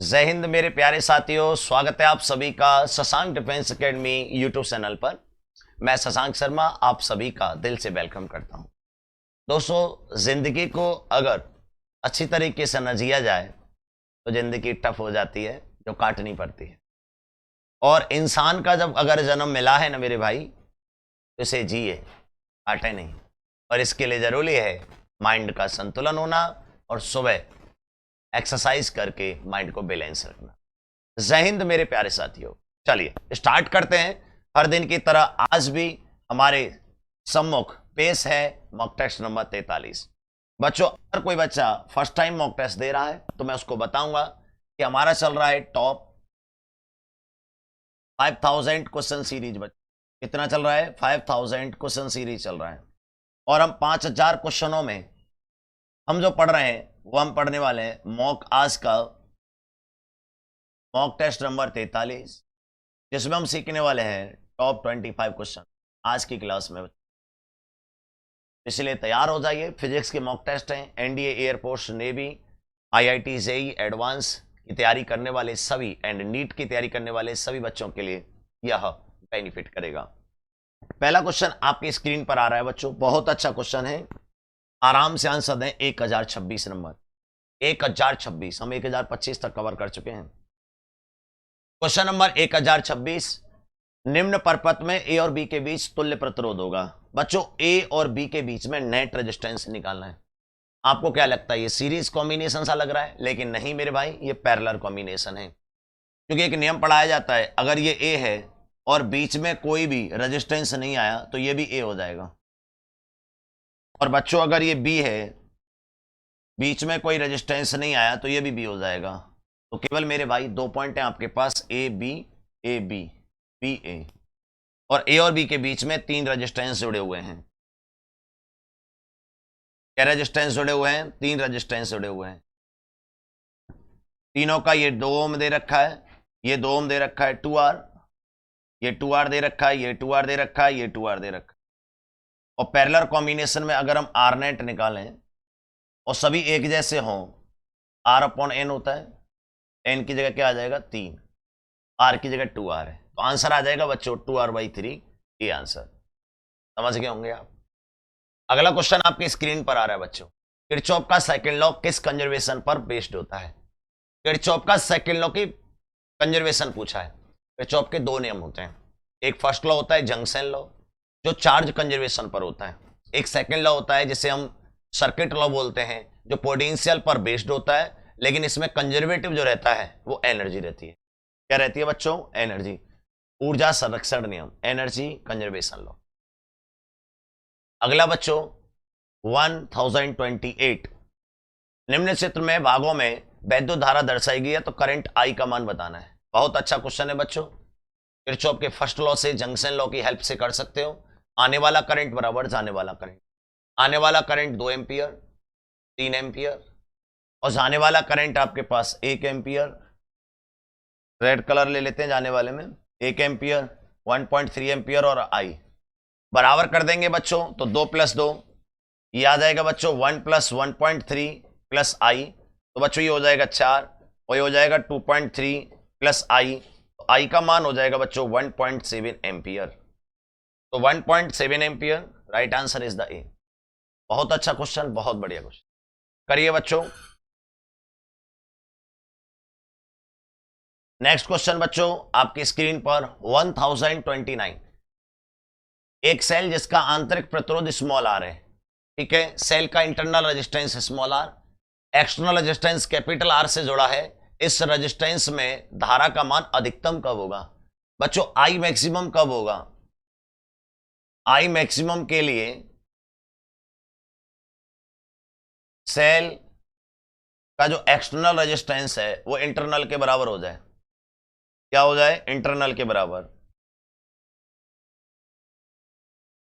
जय हिंद मेरे प्यारे साथियों, स्वागत है आप सभी का Shashank defence academy YouTube channel पर। मैं शशांक शर्मा आप सभी का दिल से वेलकम करता हूं। दोस्तों, जिंदगी को अगर अच्छी तरीके से न जिया जाए तो जिंदगी टफ हो जाती है, जो काटनी पड़ती है। और इंसान का जब अगर जन्म मिला है ना मेरे भाई, तो इसे जिए, काटे नहीं। और इसके लिए जरूरी है माइंड का संतुलन होना और सुबह एक्सरसाइज करके माइंड को बैलेंस रखना। जय हिंद मेरे प्यारे साथियों। चलिए स्टार्ट करते हैं। हर दिन की तरह आज भी हमारे सम्मुख पेश है मॉक टेस्ट नंबर 43। बच्चों, अगर कोई बच्चा फर्स्ट टाइम मॉक टेस्ट दे रहा है तो मैं उसको बताऊंगा कि हमारा चल रहा है टॉप 5000 क्वेश्चन सीरीज। बच्चों, कितना चल रहा है? 5000 क्वेश्चन सीरीज चल रहा है। और हम 5000 क्वेश्चनों में हम जो पढ़ रहे हैं वो हम पढ़ने वाले हैं मॉक आज का मॉक टेस्ट नंबर 43, जिसमें हम सीखने वाले हैं टॉप 25 क्वेश्चन आज की क्लास में। इसलिए तैयार हो जाइए। फिजिक्स के मॉक टेस्ट हैं। NDA, air force, navy, IIT, JEE advance की तैयारी करने वाले सभी एंड नीट की तैयारी करने वाले सभी बच्चों के लिए यह बेनिफिट करेगा। पहला क्वेश्चन आपकी स्क्रीन पर आ रहा है बच्चों, बहुत अच्छा क्वेश्चन है। आराम से आंसर दें। 1026 नंबर, 1026। हम 1025 तक कवर कर चुके हैं। क्वेश्चन नंबर 1026, निम्न परपथ में ए और बी के बीच तुल्य प्रतिरोध होगा। बच्चों, ए और बी के बीच में नेट रेजिस्टेंस निकालना है। आपको क्या लगता है? ये सीरीज कॉम्बिनेशन सा लग रहा है, लेकिन नहीं मेरे भाई, ये पैरेलल कॉम्बिनेशन है। क्योंकि एक नियम पढ़ाया जाता है, अगर ये ए है और बीच में कोई भी रेजिस्टेंस नहीं आया तो ये भी ए हो जाएगा। और बच्चों, अगर ये बी है, बीच में कोई रेजिस्टेंस नहीं आया तो ये भी बी हो जाएगा। तो केवल मेरे भाई दो पॉइंट हैं आपके पास, A B, A B, B A. और ए और बी के बीच में 3 रेजिस्टेंस जुड़े हुए हैं। क्या रेजिस्टेंस जुड़े हुए हैं? 3 रेजिस्टेंस जुड़े हुए हैं। तीनों का ये 2 ओम दे रखा है, ये 2 ओम दे रखा है 2R, ये 2R दे रखा है, ये 2R दे रखा है, ये 2R दे रखा है। और पैरेलल कॉम्बिनेशन में अगर हम आर नेट निकालें और सभी एक जैसे हों, R अपॉन N होता है। N की जगह क्या आ जाएगा? 3, R की जगह 2R है, तो आंसर आ जाएगा बच्चों 2R/3। ये आंसर समझ गए होंगे आप। अगला क्वेश्चन आपकी स्क्रीन पर आ रहा है बच्चों। किरचॉफ का सेकंड लॉ किस कंजर्वेशन पर बेस्ड होता है? किरचॉफ का सेकंड लॉ की कंजर्वेशन पूछा है। किरचॉफ के 2 नियम होते हैं। एक फर्स्ट लॉ होता है जंक्शन लॉ, जो चार्ज कंजर्वेशन पर होता है। एक सेकंड लॉ होता है जिसे हम सर्किट लॉ बोलते हैं, जो पोटेंशियल पर बेस्ड होता है, लेकिन इसमें कंजर्वेटिव जो रहता है वो एनर्जी रहती है। क्या रहती है बच्चों? एनर्जी। ऊर्जा संरक्षण नियम, एनर्जी कंजर्वेशन लॉ। अगला बच्चों 1028, निम्न चित्र में भागों में वैद्युत धारा दर्शाई गई है, तो करंट आई का मान बताना है। बहुत अच्छा क्वेश्चन है बच्चों। किरचॉफ के फर्स्ट लॉ से, जंक्शन लॉ की हेल्प से कर सकते हो। आने वाला करंट बराबर जाने वाला करंट। आने वाला करंट 2 एम्पियर, 3 एम्पियर, और जाने वाला करंट आपके पास 1 एम्पियर। रेड कलर ले लेते हैं जाने वाले में, 1 एम्पियर, 1.3 एम्पियर, और आई बराबर कर देंगे बच्चों तो 2 + 2 ये आ जाएगा बच्चों 1 + 1.3 प्लस आई, तो बच्चों ये हो जाएगा 4, और ये हो जाएगा 2.3 प्लस आई, तो आई का मान हो जाएगा बच्चों 1.7 एम्पियर। तो 1.7 ampere, right answer is the ए। बहुत अच्छा क्वेश्चन, बहुत बढ़िया क्वेश्चन। करिए बच्चों नेक्स्ट क्वेश्चन। बच्चों आपकी स्क्रीन पर 1029, एक सेल जिसका आंतरिक प्रतिरोध स्मॉल आर है, ठीक है। सेल का internal resistance small R, external resistance capital R से जुड़ा है। इस रेजिस्टेंस में धारा का मान अधिकतम कब होगा? बच्चों, आई मैक्सिमम कब होगा? आई मैक्सिमम के लिए सेल का जो एक्सटर्नल रेजिस्टेंस है वो इंटरनल के बराबर हो जाए। क्या हो जाए? इंटरनल के बराबर।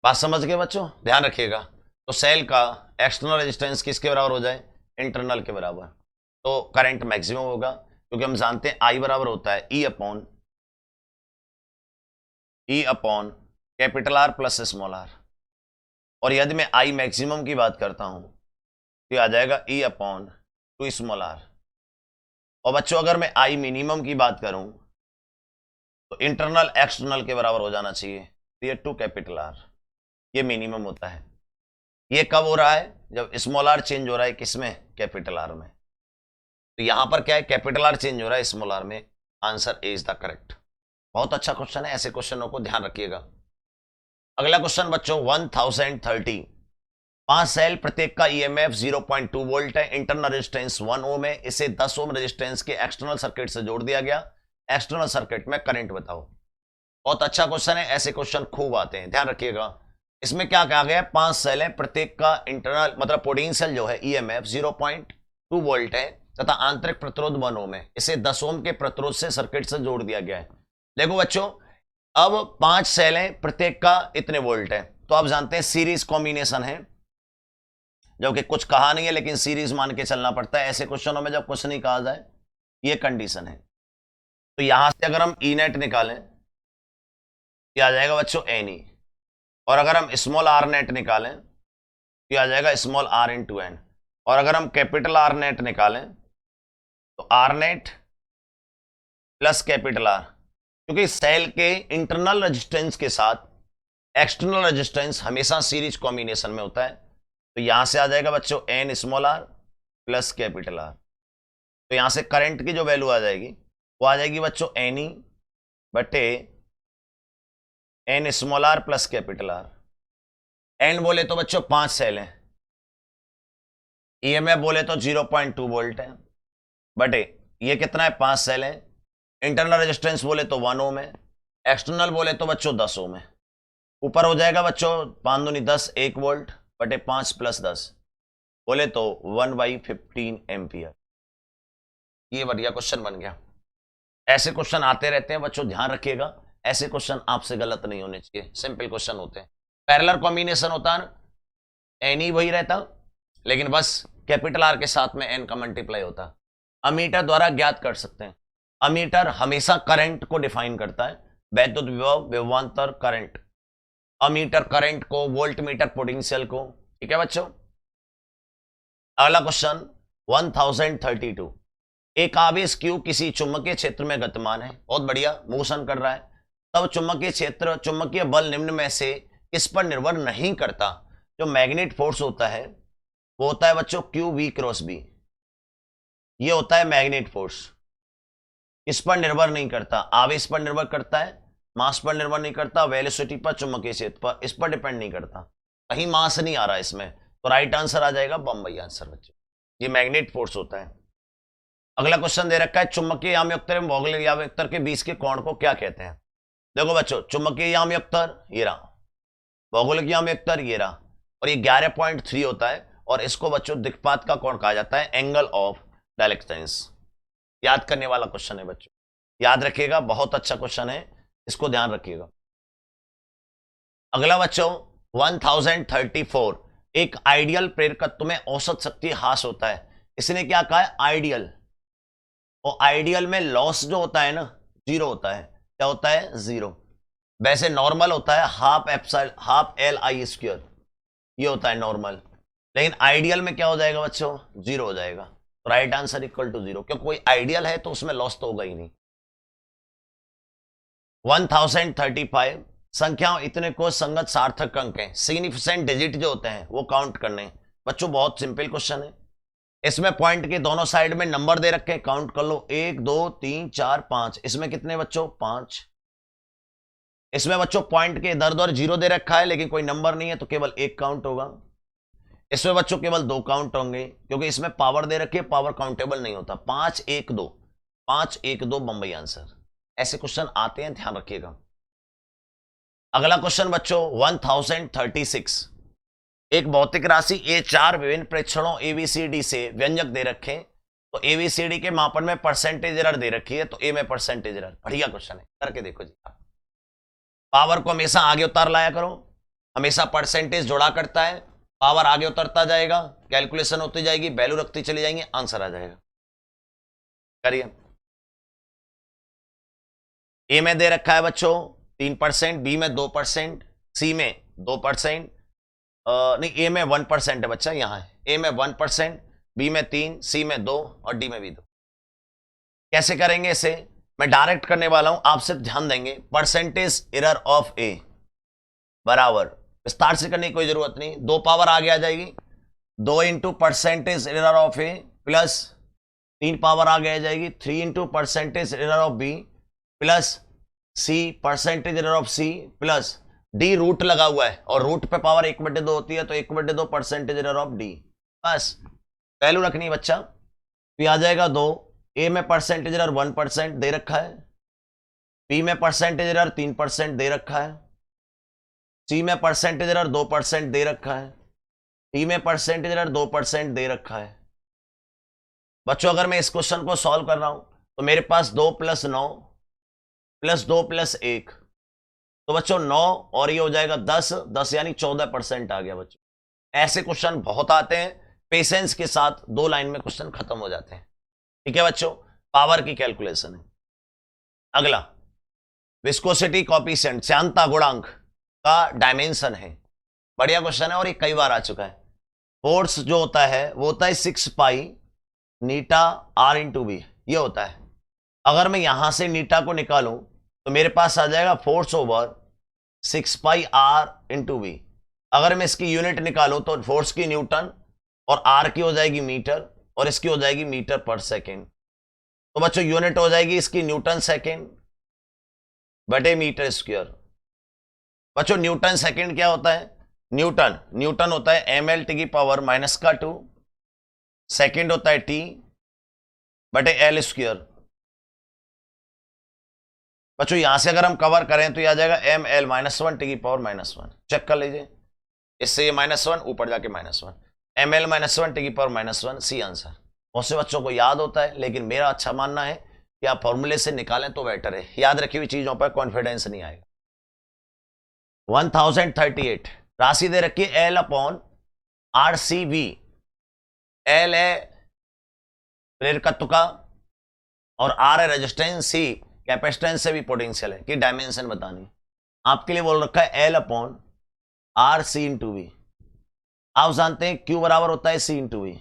बात समझ गए बच्चों? ध्यान रखिएगा। तो सेल का एक्सटर्नल रेजिस्टेंस किसके बराबर हो जाए? इंटरनल के बराबर। तो करंट मैक्सिमम होगा, क्योंकि हम जानते हैं आई बराबर होता है E upon capital R plus small R. और यदि मैं आई मैक्सिमम की बात करता हूं तो आ जाएगा ई अपॉन 2 स्मॉल आर। और बच्चों अगर मैं आई मिनिमम की बात करूं तो इंटरनल एक्सटर्नल के बराबर हो जाना चाहिए, ये 2 कैपिटल आर, ये मिनिमम होता है। ये कब हो रहा है? जब स्मॉल आर चेंज हो रहा है किसमें? कैपिटल आर में। तो यहां पर क्या है? कैपिटल आर चेंज हो रहा है स्मॉल आर में। Answer A is the correct. बहुत अच्छा क्वेश्चन है, ऐसे क्वेश्चनों को ध्यान रखिएगा। अगला क्वेश्चन बच्चों 1030। 5 सेल, प्रत्येक का ईएमएफ 0.2 वोल्ट है, इंटरनल रेजिस्टेंस 1 ओम है, इसे 10 ओम रेजिस्टेंस के एक्सटर्नल सर्किट से जोड़ दिया गया, एक्सटर्नल सर्किट में करंट बताओ। बहुत अच्छा क्वेश्चन है, ऐसे क्वेश्चन खूब आते हैं, ध्यान रखिएगा। इसमें क्या कहा गया है? 5 सेल है, प्रत्येक का इंटरनल मतलब पोटेंशियल जो है ईएमएफ 0.2 वोल्ट है तथा आंतरिक प्रतिरोध 1 ओम है, इसे 10 ओम के प्रतिरोध से सर्किट से जोड़ दिया गया है। देखो बच्चों, अब 5 सेल हैं, प्रत्येक का इतने वोल्ट है, तो आप जानते हैं सीरीज कॉम्बिनेशन है, जबकि कुछ कहा नहीं है लेकिन सीरीज मान के चलना पड़ता है ऐसे क्वेश्चनों में जब कुछ नहीं कहा जाए, ये कंडीशन है। तो यहां से अगर हम ई नेट निकालें क्या आ जाएगा बच्चों? N E. और अगर हम स्मॉल आर नेट निकालें तो आ जाएगा स्मॉल आर इंटू एन। और अगर हम कैपिटल आर नेट निकालें तो R net plus capital R, क्योंकि सेल के इंटरनल रेजिस्टेंस के साथ एक्सटर्नल रेजिस्टेंस हमेशा सीरीज कॉम्बिनेशन में होता है। तो यहां से आ जाएगा बच्चों n small R plus capital R. तो यहां से करंट की जो वैल्यू आ जाएगी वो आ जाएगी बच्चों एन ई बटे n small R plus capital R. N बोले तो बच्चों 5 सेल है, ईएमएफ बोले तो 0.2 वोल्ट है, बटे ये कितना है? 5 सेल है। इंटरनल रेजिस्टेंस बोले तो 1 ओम है, एक्सटर्नल बोले तो बच्चों 10 ओम है। ऊपर हो जाएगा बच्चों 5 दूनी 10, 1 वोल्ट बटे 5 प्लस 10 बोले तो 1/15 एम्पियर। ये बढ़िया क्वेश्चन बन गया। ऐसे क्वेश्चन आते रहते हैं बच्चों, ध्यान रखिएगा, ऐसे क्वेश्चन आपसे गलत नहीं होने चाहिए, सिंपल क्वेश्चन होते हैं। पैरेलल कॉम्बिनेशन होता है ना, एन ही वही रहता लेकिन बस कैपिटल आर के साथ में एन का मल्टीप्लाई होता। अमीटर द्वारा ज्ञात कर सकते हैं। अमीटर हमेशा करंट को डिफाइन करता है, वैद्युत विभव, विभवांतर, करंट। अमीटर करंट को, वोल्ट मीटर पोटेंशियल को। ठीक है बच्चों। अगला क्वेश्चन 1032। एक आवेश क्यू किसी चुंबकीय क्षेत्र में गतिमान है, बहुत बढ़िया, मोशन कर रहा है, तब चुंबकीय क्षेत्र, चुंबकीय बल निम्न में से किस पर निर्भर नहीं करता? जो मैग्नेट फोर्स होता है वो होता है बच्चों क्यू वी क्रॉस बी, ये होता है मैग्नेट फोर्स। किस पर निर्भर नहीं करता? आवेश पर निर्भर करता है, मास पर निर्भर नहीं करता, वेलोसिटी पर, चुंबकीय क्षेत्र पर, इस पर डिपेंड नहीं करता। कहीं मास नहीं आ रहा इसमें, तो राइट आंसर आ जाएगा बम्बई आंसर बच्चों, ये मैग्नेट फोर्स होता है। अगला क्वेश्चन दे रखा है चुंबकीय यामयुक्तर एवं भौगोलिक यामयुक्तर के बीच के कोण को क्या कहते हैं? देखो बच्चों, चुंबकीय यामयुक्तर ये रहा, भौगोलिक यामयुक्तर ये रहा, और ये 11.3 होता है, और इसको बच्चों दिक्पात का कोण कहा जाता है, एंगल ऑफ डायरेक्टेंस। याद करने वाला क्वेश्चन है बच्चों, याद रखिएगा, बहुत अच्छा क्वेश्चन है, इसको ध्यान रखिएगा। अगला बच्चों 1034। एक आइडियल प्रेरकत्व में औसत शक्ति ह्रास होता है, इसने क्या कहा है? आइडियल। और आइडियल में लॉस जो होता है ना, जीरो होता है। क्या होता है? जीरो। वैसे नॉर्मल होता है हाफ एल आई स्क्वायर, ये होता है नॉर्मल, लेकिन आइडियल में क्या हो जाएगा बच्चों? जीरो हो जाएगा। तो right answer equal to zero, क्योंकि कोई आइडियल है तो उसमें लॉस तो होगा ही नहीं। 1035। संख्याओं इतने को संगत सार्थक अंक हैं, सिग्निफिकेंट डिजिट जो होते हैं वो काउंट करने। बच्चों बहुत सिंपल क्वेश्चन है, इसमें पॉइंट के दोनों साइड में नंबर दे रखे हैं, काउंट कर लो, 1 2 3 4 5। इसमें कितने बच्चों? 5। इसमें बच्चों पॉइंट के इधर उधर जीरो दे रखा है लेकिन कोई नंबर नहीं है, तो केवल 1 काउंट होगा। इसमें बच्चों केवल 2 काउंट होंगे, क्योंकि इसमें पावर दे रखी है, पावर काउंटेबल नहीं होता। 5 1 2, 5 1 2 बंबई आंसर। ऐसे क्वेश्चन आते हैं, ध्यान रखिएगा। अगला क्वेश्चन बच्चों 1036। एक भौतिक राशि ए 4 विभिन्न प्रेक्षणों एबीसीडी से व्यंजक दे रखे, तो एबीसीडी के मापन में परसेंटेज एरर दे रखी है, तो ए में परसेंटेज एरर। बढ़िया क्वेश्चन है, करके देखो जी। पावर को हमेशा आगे उतार लाया करो, हमेशा परसेंटेज जोड़ा करता है, पावर आगे उतरता जाएगा, कैलकुलेशन होती जाएगी, वैल्यू रखती चली जाएंगे, आंसर आ जाएगा। करिए। ए में दे रखा है बच्चों 3%, बी में 2%, सी में 2%, नहीं ए में 1% है बच्चा, यहाँ है। ए में 1%, बी में 3, सी में 2 और डी में भी 2। कैसे करेंगे इसे, मैं डायरेक्ट करने वाला हूं, आप सिर्फ ध्यान देंगे। परसेंटेज एरर ऑफ ए बराबर, विस्तार से करने की कोई जरूरत नहीं, 2 पावर आगे आ जाएगी, 2 into percentage error of A plus 3 power आगे आ जाएगी, 3 into percentage error of B plus C percentage error of C plus D, root लगा हुआ है और रूट पे पावर 1/2 होती है, तो 1/2 परसेंटेज एरर ऑफ डी। बस वैल्यू रखनी है बच्चा, तो आ जाएगा 2। ए में परसेंटेज एरर 1% दे रखा है, बी में परसेंटेज एरर 3% दे रखा है, सी में परसेंटेज एरर 2% दे रखा है, डी में परसेंटेज एरर 2% दे रखा है। बच्चों अगर मैं इस क्वेश्चन को सॉल्व कर रहा हूं तो मेरे पास 2 + 9 + 2 + 1, तो बच्चों 9 और ये हो जाएगा 10, 10 यानी 14% आ गया बच्चों। ऐसे क्वेश्चन बहुत आते हैं, पेशेंस के साथ 2 लाइन में क्वेश्चन खत्म हो जाते हैं। ठीक है बच्चों, पावर की कैलकुलेशन है। अगला विस्कोसिटी कॉफिशिएंट, श्यानता गुणांक का डायमेंशन है। बढ़िया क्वेश्चन है और ये कई बार आ चुका है। फोर्स जो होता है वो होता है 6 पाई नीटा आर इंटू बी, ये होता है। अगर मैं यहां से नीटा को निकालूं तो मेरे पास आ जाएगा force over 6 pi R into B. अगर मैं इसकी यूनिट निकालूं तो फोर्स की न्यूटन और आर की हो जाएगी मीटर और इसकी हो जाएगी मीटर पर सेकेंड। तो बच्चों यूनिट हो जाएगी इसकी न्यूटन सेकेंड बटे मीटर स्क्वायर। बच्चों न्यूटन सेकेंड क्या होता है, न्यूटन होता है ml⁻², सेकेंड होता है t बटे एल स्क्वायर। बच्चों यहां से अगर हम कवर करें तो यह आ जाएगा ml−1 चेक कर लीजिए, इससे ये -1 ऊपर जाके -1, ml−1 सी आंसर। बहुत से बच्चों को याद होता है, लेकिन मेरा अच्छा मानना है कि आप फॉर्मूले से निकालें तो बेटर है, याद रखी हुई चीजों पर कॉन्फिडेंस नहीं आएगा। 1038 राशि दे रखी है L/RCV। L है प्रेरकत्व का और R है रेजिस्टेंस, C कैपेसिटेंस से भी पोटेंशियल है कि डायमेंशन बतानी। आपके लिए बोल रखा है L/RC × V। आप जानते हैं Q बराबर होता है C × V,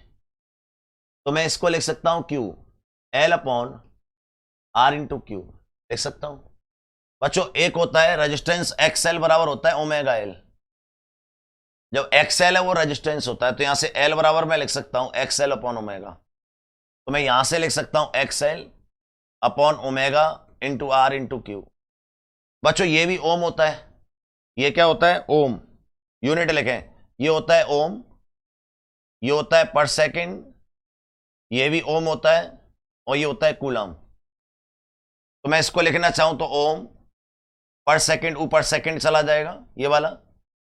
तो मैं इसको लिख सकता हूं Q L/R × Q लिख सकता हूं। बच्चों एक होता है रेजिस्टेंस XL बराबर होता है ω/L। जब XL है वो रेजिस्टेंस होता है, तो यहां से L बराबर मैं लिख सकता हूं XL/ω। तो मैं यहां से लिख सकता हूं XL/ω × R × Q। बच्चों ये भी ओम होता है, ये क्या होता है ओम, यूनिट लिखें, ये होता है ओम, ये होता है पर सेकेंड, ये भी ओम होता है और ये होता है कूलम। तो मैं इसको लिखना चाहूं तो ओम पर सेकेंड, ऊपर सेकेंड चला जाएगा ये वाला,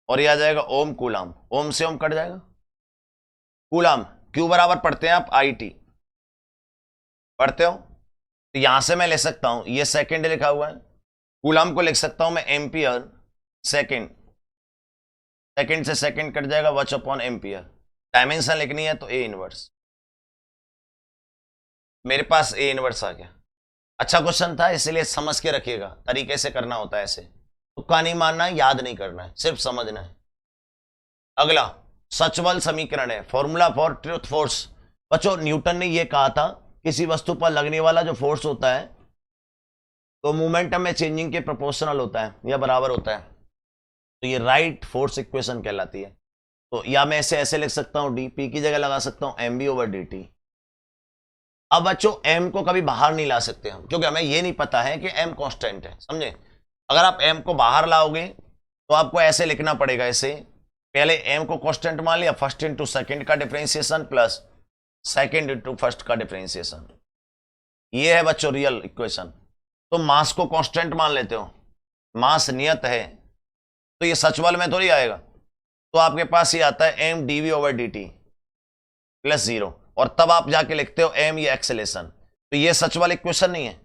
और ये आ जाएगा ओम कूलम, ओम से ओम कट जाएगा कूलम। क्यू बराबर पढ़ते हैं आप IT पढ़ते हो, तो यहां से मैं ले सकता हूं, ये सेकेंड लिखा हुआ है, कूलम को लिख सकता हूं मैं एम्पियर सेकेंड, सेकेंड से सेकेंड कट जाएगा Wh/एम्पियर। डायमेंशन लिखनी है तो A इनवर्स, मेरे पास A इनवर्स आ गया। अच्छा क्वेश्चन था, इसलिए समझ के रखिएगा, तरीके से करना होता है ऐसे, तुक्का नहीं मारना है, याद नहीं करना है, सिर्फ समझना है। अगला सचबल समीकरण है, फॉर्मूला फॉर ट्रुथ फोर्स। बच्चों न्यूटन ने यह कहा था किसी वस्तु पर लगने वाला जो फोर्स होता है तो मोमेंटम में चेंजिंग के प्रोपोर्शनल होता है या बराबर होता है, तो ये राइट फोर्स इक्वेशन कहलाती है। तो या मैं इसे ऐसे लिख सकता हूं, dP की जगह लगा सकता हूं mv/dt। अब बच्चों m को कभी बाहर नहीं ला सकते हम, क्योंकि हमें ये नहीं पता है कि m कांस्टेंट है, समझे। अगर आप m को बाहर लाओगे तो आपको ऐसे लिखना पड़ेगा, इसे पहले m को कांस्टेंट मान लिया, फर्स्ट इंटू सेकेंड का differentiation plus second into first का डिफरेंशिएशन, ये है बच्चों रियल इक्वेशन। तो मास को कांस्टेंट मान लेते हो, मास नियत है, तो ये सचबल में थोड़ी आएगा, तो आपके पास ये आता है mdv/dt प्लस 0, और तब आप जाके लिखते हो m ये एक्सेलेरेशन। तो ये सचबल इक्वेशन नहीं है,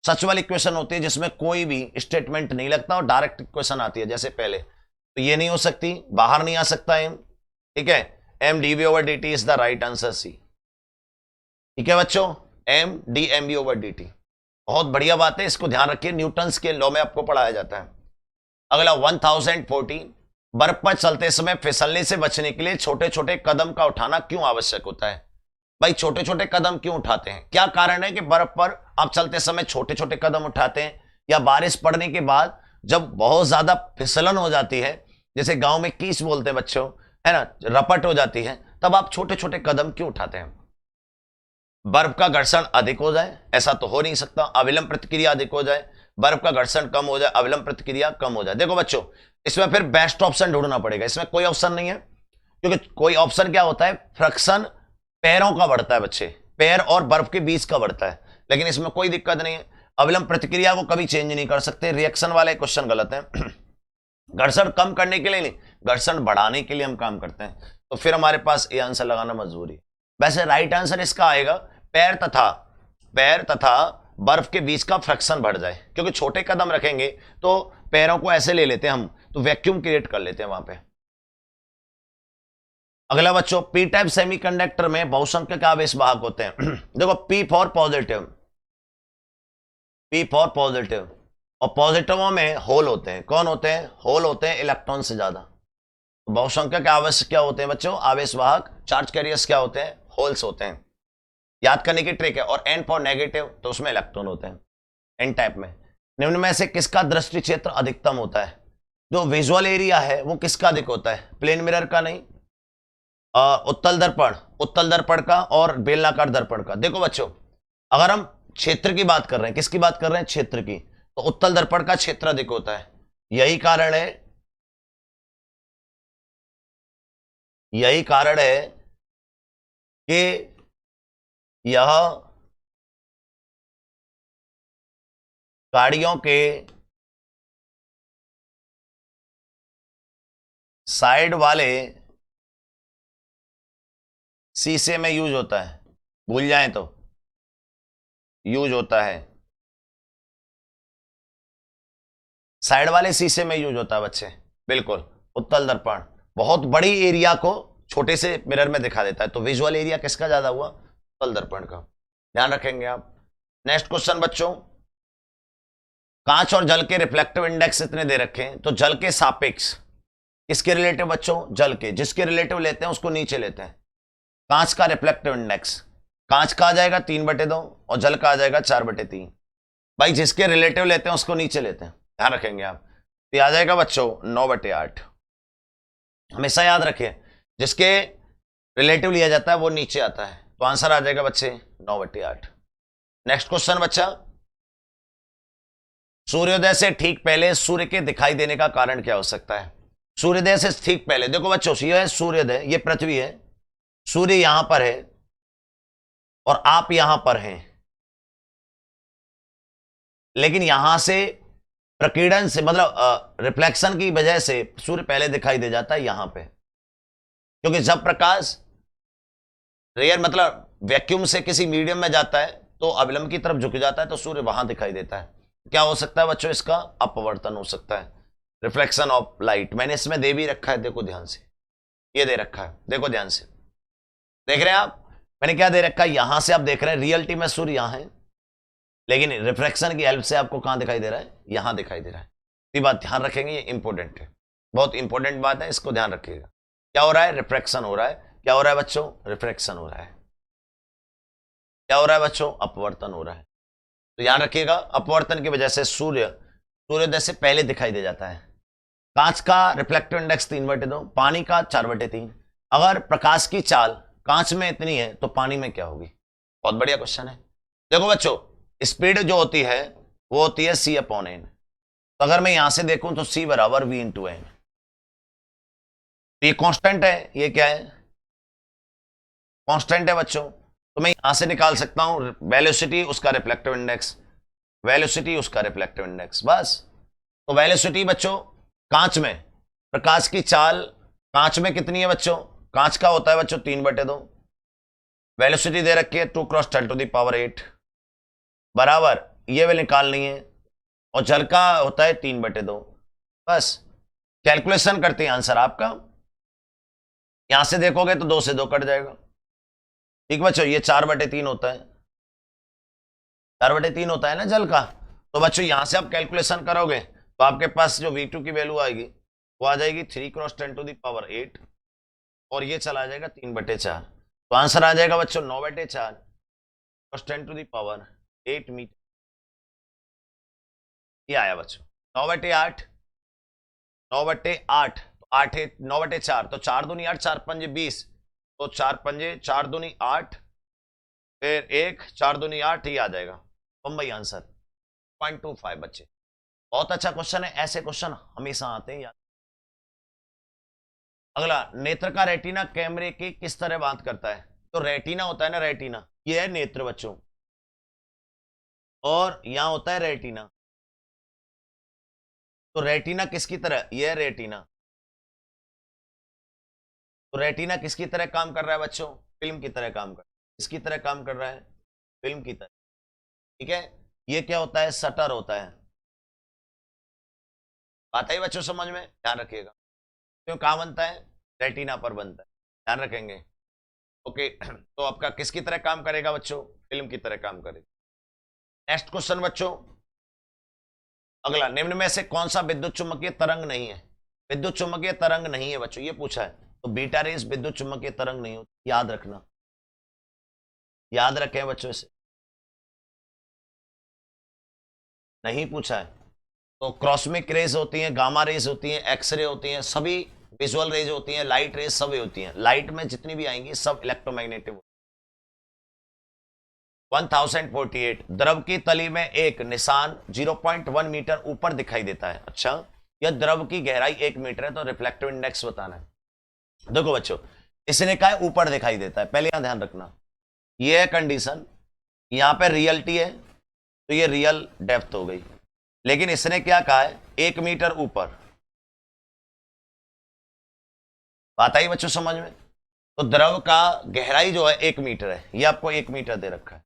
सचबल इक्वेशन होती है जिसमें कोई भी स्टेटमेंट नहीं लगता और डायरेक्ट इक्वेशन आती है जैसे पहले, तो ये नहीं हो सकती, बाहर नहीं आ सकता m, ठीक है। mdv/dt is the right answer C, ठीक है बच्चों, mdmv/dt। बहुत बढ़िया बात है, इसको ध्यान रखिए, न्यूटन्स के लॉ में आपको पढ़ाया जाता है। अगला 1014 बर्फ पर चलते समय फिसलने से बचने के लिए छोटे छोटे कदम का उठाना क्यों आवश्यक होता है। भाई छोटे छोटे कदम क्यों उठाते हैं? क्या कारण है कि बर्फ पर आप चलते समय छोटे छोटे कदम उठाते हैं, या बारिश पड़ने के बाद जब बहुत ज्यादा फिसलन हो जाती है, जैसे गांव में कीस बोलते हैं बच्चों, है ना, रपट हो जाती है, तब आप छोटे छोटे कदम क्यों उठाते हैं? बर्फ का घर्षण अधिक हो जाए, ऐसा तो हो नहीं सकता। अविलंब प्रतिक्रिया अधिक हो जाए, बर्फ का घर्षण कम हो जाए, अविलंब प्रतिक्रिया कम हो जाए। देखो बच्चों, इसमें फिर बेस्ट ऑप्शन ढूंढना पड़ेगा, इसमें कोई ऑप्शन नहीं है, क्योंकि कोई ऑप्शन क्या होता है, फ्रिक्शन पैरों का बढ़ता है बच्चे, पैर और बर्फ के बीच का बढ़ता है, लेकिन इसमें कोई दिक्कत नहीं है। अविलंब प्रतिक्रिया को कभी चेंज नहीं कर सकते, रिएक्शन वाले क्वेश्चन गलत है। घर्षण कम करने के लिए नहीं, घर्षण बढ़ाने के लिए हम काम करते हैं, तो फिर हमारे पास ये आंसर लगाना मजबूरी है। वैसे राइट आंसर इसका आएगा पैर तथा बर्फ के बीच का फ्रिक्शन बढ़ जाए, क्योंकि छोटे कदम रखेंगे तो पैरों को ऐसे ले लेते हैं हम, तो वैक्यूम क्रिएट कर लेते हैं वहां पे। अगला बच्चों, पी टाइप सेमीकंडक्टर में बहुसंख्यक आवेश वाहक होते हैं। देखो पी फॉर पॉजिटिव, और पॉजिटिवों में होल होते हैं। कौन होते हैं? होल होते हैं इलेक्ट्रॉन से ज्यादा। तो बहुसंख्यक आवेश क्या होते हैं बच्चों? आवेश वाहक चार्ज कैरियर्स क्या होते हैं? होल्स होते हैं। याद करने की ट्रिक है। और एन फॉर नेगेटिव, तो उसमें इलेक्ट्रॉन होते हैं एन टाइप में। निम्न में से किसका दृष्टि क्षेत्र अधिकतम होता है? जो विजुअल एरिया है वो किसका अधिक होता है? प्लेन मिरर का नहीं, उत्तल दर्पण का और बेलनाकार दर्पण का। देखो बच्चों, अगर हम क्षेत्र की बात कर रहे हैं, किसकी बात कर रहे हैं? क्षेत्र की, तो उत्तल दर्पण का क्षेत्र अधिक होता है। यही कारण है कि यह गाड़ियों के साइड वाले शीशे में यूज होता है। भूल जाएं तो यूज होता है, साइड वाले शीशे में यूज होता है बच्चे, बिल्कुल। उत्तल दर्पण बहुत बड़ी एरिया को छोटे से मिरर में दिखा देता है, तो विजुअल एरिया किसका ज्यादा हुआ? उत्तल दर्पण का। ध्यान रखेंगे आप। नेक्स्ट क्वेश्चन बच्चों, कांच और जल के रिफ्लेक्टिव इंडेक्स इतने दे रखे हैं, तो जल के सापेक्ष किसके रिलेटिव बच्चों? जल के। जिसके रिलेटिव लेते हैं उसको नीचे लेते हैं। कांच का रिफ्लेक्टिव इंडेक्स, कांच का आ जाएगा 3/2 और जल का आ जाएगा 4/3। भाई जिसके रिलेटिव लेते हैं उसको नीचे लेते हैं, ध्यान रखेंगे आप। तो आ जाएगा बच्चों 9/8। हमेशा याद रखिए, जिसके रिलेटिव लिया जाता है वो नीचे आता है, तो आंसर आ जाएगा बच्चे 9/8। नेक्स्ट क्वेश्चन बच्चा, सूर्योदय से ठीक पहले सूर्य के दिखाई देने का कारण क्या हो सकता है? सूर्योदय से ठीक पहले, देखो बच्चों, ये है सूर्योदय, ये पृथ्वी है, सूर्य यहां पर है और आप यहां पर हैं, लेकिन यहां से प्रकीर्णन से, मतलब रिफ्लेक्शन की वजह से सूर्य पहले दिखाई दे जाता है यहां पे, क्योंकि जब प्रकाश रेयर मतलब वैक्यूम से किसी मीडियम में जाता है तो अविलंब की तरफ झुक जाता है, तो सूर्य वहां दिखाई देता है। क्या हो सकता है बच्चों? इसका अपवर्तन हो सकता है, रिफ्लेक्शन ऑफ लाइट। मैंने इसमें दे भी रखा है, देखो ध्यान से, ये दे रखा है, देखो ध्यान से, देख रहे हैं आप? मैंने क्या दे रखा है? यहां से आप देख रहे हैं रियलिटी में सूर्य यहां है, लेकिन रिफ्लेक्शन की हेल्प से आपको कहां दिखाई दे रहा है? यहां दिखाई दे रहा है। ये बात ध्यान रखेंगे, ये इंपॉर्टेंट है, बहुत इंपॉर्टेंट बात है, इसको ध्यान रखिएगा। क्या हो रहा है? रिफ्लेक्शन हो रहा है। क्या हो रहा है बच्चों? रिफ्लेक्शन हो रहा है। क्या हो रहा है बच्चों? अपवर्तन हो रहा है। तो ध्यान रखिएगा, अपवर्तन की वजह से सूर्योदय से पहले दिखाई दे जाता है। कांच का रिफ्लेक्टिव इंडेक्स 3/2, पानी का 4/3। अगर प्रकाश की चाल कांच में इतनी है तो पानी में क्या होगी? बहुत बढ़िया क्वेश्चन है। देखो बच्चों, स्पीड जो होती है वो होती है c/n। तो अगर मैं यहां से देखूं तो c बराबर v/n। तो ये कांस्टेंट है, ये क्या है? कांस्टेंट है बच्चों। तो मैं यहां से निकाल सकता हूं वेलोसिटी उसका रिफ्लेक्टिव इंडेक्स, वेलोसिटी उसका रिफ्लेक्टिव इंडेक्स, बस। तो वेलोसिटी बच्चों कांच में, प्रकाश की चाल कांच में कितनी है बच्चों? कांच का होता है बच्चों 3/2। वेलोसिटी दे रखी है 2 × 10⁸ बराबर, ये भी निकालनी है, और जल का होता है 3/2। बस कैलकुलेशन करते हैं, आंसर आपका यहां से देखोगे तो 2 से 2 कट जाएगा। ठीक बच्चों, ये 4/3 होता है, 4/3 होता है ना जल का। तो बच्चों यहां से आप कैलकुलेशन करोगे तो आपके पास जो V2 की वैल्यू आएगी वो आ जाएगी 3 × 10⁸, और ये चला जाएगा 3/4। तो आंसर आ जाएगा बच्चों 9/4 + 10⁸ 8 मीटर। ये आया बच्चों 9/8, 9/8 तो 8 है 9/4 तो 4 दूनी 8, 4 पंजे 20, तो 4 पंजे 4 दूनी 8, फिर 1 4 दूनी 8, ये आ जाएगा बम्बई आंसर 0.25 बच्चे। बहुत अच्छा क्वेश्चन है, ऐसे क्वेश्चन हमेशा आते हैं यार। अगला, नेत्र का रेटिना कैमरे की किस तरह बात करता है? तो रेटिना होता है ना, रेटिना ये है नेत्र बच्चों, और यहां होता है रेटिना। तो रेटिना किसकी तरह? ये है रेटिना। तो रेटिना किसकी तरह काम कर रहा है बच्चों? फिल्म की तरह काम कर रहा है। किसकी तरह काम कर रहा है? फिल्म की तरह। ठीक है, ये क्या होता है? शटर होता है। बात आई बच्चों समझ में? ध्यान रखिएगा। क्यों कहां बनता है? रेटिना पर बनता है, ध्यान रखेंगे। ओके, तो आपका किसकी तरह काम करेगा बच्चों? फिल्म की तरह काम करेगा। नेक्स्ट क्वेश्चन बच्चों, अगला, निम्न में से कौन सा विद्युत चुम्बकीय तरंग नहीं है? विद्युत चुम्बकीय तरंग नहीं है बच्चों, ये पूछा है। तो बीटा रेस विद्युत चुम्बकीय तरंग नहीं होती, याद रखना, याद रखें बच्चों इसे। नहीं पूछा है। तो क्रॉस्मिक रेज होती हैं, गामा रेज होती हैं, एक्सरे होती हैं, सभी विजुअल रेज होती हैं, लाइट रेज सब होती हैं। लाइट में जितनी भी आएंगी सब इलेक्ट्रोमैग्नेटिक। 1048, द्रव की तली में एक निशान 0.1 मीटर ऊपर दिखाई देता है। अच्छा, यह द्रव की गहराई 1 मीटर है, तो रिफ्लेक्टिव इंडेक्स बताना है। देखो बच्चों, इसने कहा है ऊपर दिखाई देता है, पहले यहां ध्यान रखना, यह है कंडीशन। यहां पे रियलिटी है तो ये रियल डेप्थ हो गई, लेकिन इसने क्या कहा है? 1 मीटर ऊपर। बात आई बच्चों समझ में? तो द्रव का गहराई जो है 1 मीटर है, ये आपको 1 मीटर दे रखा है।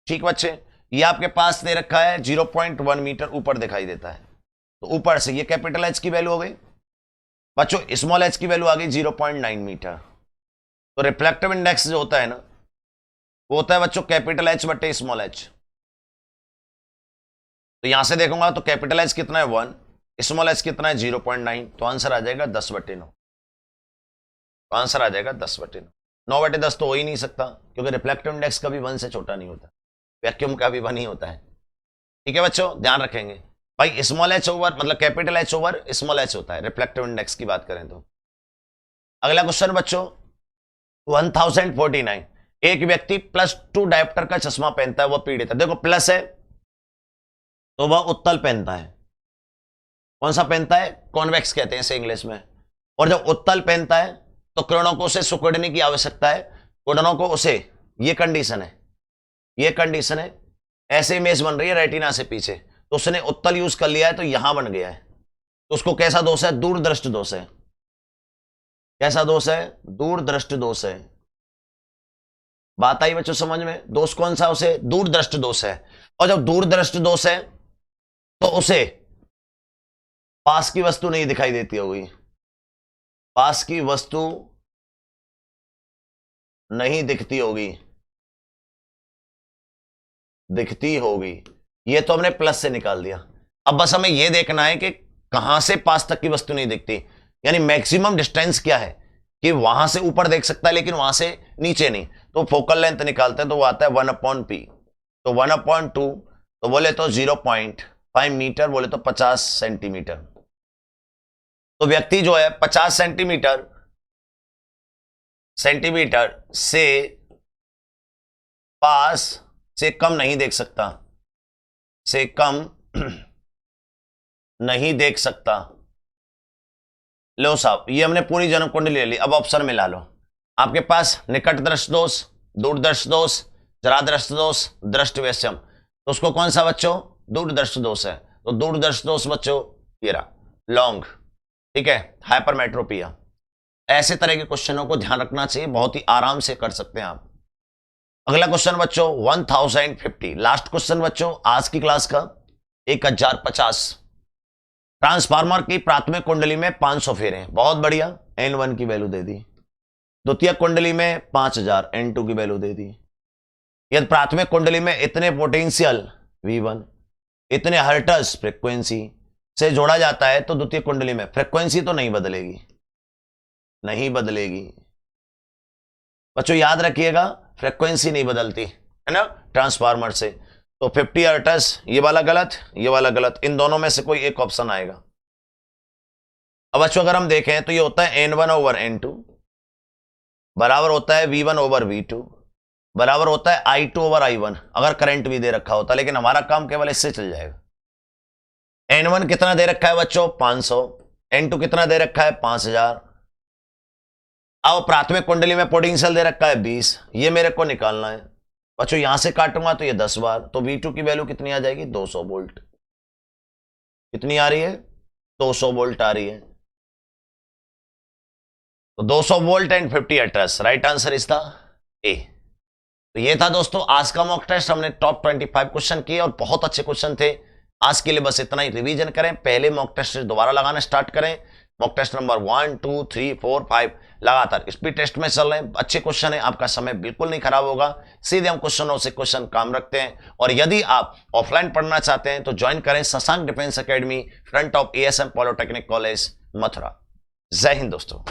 ठीक बच्चे, ये आपके पास दे रखा है 0.1 मीटर ऊपर दिखाई देता है। तो ऊपर से ये कैपिटल एच की वैल्यू हो गई बच्चों, स्मॉल एच की वैल्यू आ गई 0.9 मीटर। तो रिफ्लेक्टिव इंडेक्स जो होता है ना, वो होता है बच्चों कैपिटल एच बटे स्मॉल एच। तो यहां से देखूंगा तो कैपिटल एच कितना है 1, स्मॉल एच कितना है 0.9, तो आंसर आ जाएगा 10/9। तो आंसर आ जाएगा 10/9। 9/10 तो हो ही नहीं सकता, क्योंकि रिफ्लेक्टिव इंडेक्स कभी 1 से छोटा नहीं होता, वैक्यूम का भी 1 ही होता है। ठीक है बच्चों, ध्यान रखेंगे भाई, स्मॉल एच ओवर मतलब capital H over small H होता है रिफ्लेक्टिव इंडेक्स की बात करें तो। अगला क्वेश्चन बच्चों 1049, एक व्यक्ति +2 डायोप्टर का चश्मा पहनता है, वह पीड़ित है। देखो प्लस है तो वह उत्तल पहनता है। कौन सा पहनता है? कॉन्वेक्स कहते हैं इसे इंग्लिश में। और जब उत्तल पहनता है तो किरणों को उसे सिकुड़ने की आवश्यकता है, किरणों को उसे, ये कंडीशन है, ये कंडीशन है। ऐसे इमेज बन रही है रेटिना से पीछे, तो उसने उत्तल यूज कर लिया है तो यहां बन गया है, तो उसको कैसा दोष है? दूरदृष्टि दोष है। कैसा दोष है? दूरदृष्टि दोष है। बात आई बच्चों समझ में? दोष कौन सा? उसे दूरदृष्टि दोष है। और जब दूरदृष्टि दोष है तो उसे पास की वस्तु नहीं दिखाई देती होगी, पास की वस्तु नहीं दिखती होगी, दिखती होगी। ये तो हमने प्लस से निकाल दिया। अब बस हमें यह देखना है कि कहां से पास तक की वस्तु नहीं दिखती, यानी मैक्सिमम डिस्टेंस क्या है कि वहां से ऊपर देख सकता है लेकिन वहां से नीचे नहीं। तो फोकल लेंथ निकालते हैं तो वो आता है 1/p। तो 1/2 तो बोले तो 0.5 मीटर, बोले तो 50 सेंटीमीटर। तो व्यक्ति जो है 50 सेंटीमीटर से पास से कम नहीं देख सकता, से कम नहीं देख सकता। लो साहब, ये हमने पूरी जन्म कुंडली ले ली। अब ऑप्शन में ला लो, आपके पास निकट दृष्टि दोष, दूरदृष्टि दोष, जरादृष्टि दोष, दृष्टि वैषम्य। तो उसको कौन सा बच्चों? दूरदृष्टि दोष है। तो दूरदृष्टि दोष बच्चों ये रहा, लॉन्ग। ठीक है, हाइपरमेट्रोपिया। ऐसे तरह के क्वेश्चनों को ध्यान रखना चाहिए, बहुत ही आराम से कर सकते हैं आप। अगला क्वेश्चन बच्चों 1050, लास्ट क्वेश्चन बच्चों आज की क्लास का 1050। ट्रांसफार्मर की प्राथमिक कुंडली में 500 फेरे हैं, बहुत बढ़िया, N1 की वैल्यू दे दी। द्वितीय कुंडली में 5000, N2 की वैल्यू दे दी। यदि प्राथमिक कुंडली में इतने पोटेंशियल V1, इतने हर्ट्ज फ्रीक्वेंसी से जोड़ा जाता है, तो द्वितीय कुंडली में फ्रीक्वेंसी तो नहीं बदलेगी, नहीं बदलेगी। बच्चों याद रखिएगा फ्रीक्वेंसी नहीं बदलती है ना ट्रांसफार्मर से। तो 50 हर्ट्ज ये वाला गलत, ये वाला गलत, इन दोनों में से कोई एक ऑप्शन आएगा। अब बच्चों अगर हम देखें तो ये होता है N1 ओवर N2 बराबर होता है V1 ओवर V2 बराबर होता है I2 ओवर I1, अगर करंट भी दे रखा होता, लेकिन हमारा काम केवल इससे चल जाएगा। N1 कितना दे रखा है बच्चों 500, N2 कितना दे रखा है 5000। अब प्राथमिक कुंडली में पोटेंशियल दे रखा है 20, ये मेरे को निकालना है बच्चों। यहां से काटूंगा तो ये 10 बार, तो V2 की वैल्यू कितनी आ जाएगी 200 वोल्ट। कितनी आ रही है 200 वोल्ट आ रही है। तो 200 volt and 50 hertz, right answer is the ए। तो ये था दोस्तों आज का मॉक टेस्ट। हमने टॉप 25 क्वेश्चन किए और बहुत अच्छे क्वेश्चन थे। आज के लिए बस इतना ही। रिवीजन करें, पहले मॉक टेस्ट दोबारा लगाना स्टार्ट करें। मॉक टेस्ट नंबर 1 2 3 4 5 लगातार स्पीड टेस्ट में चल रहे हैं। अच्छे क्वेश्चन है, आपका समय बिल्कुल नहीं खराब होगा। सीधे हम क्वेश्चनों से क्वेश्चन काम रखते हैं। और यदि आप ऑफलाइन पढ़ना चाहते हैं तो ज्वाइन करें Shashank defence academy, front of ASM polytechnic college, Mathura. जय हिंद दोस्तों।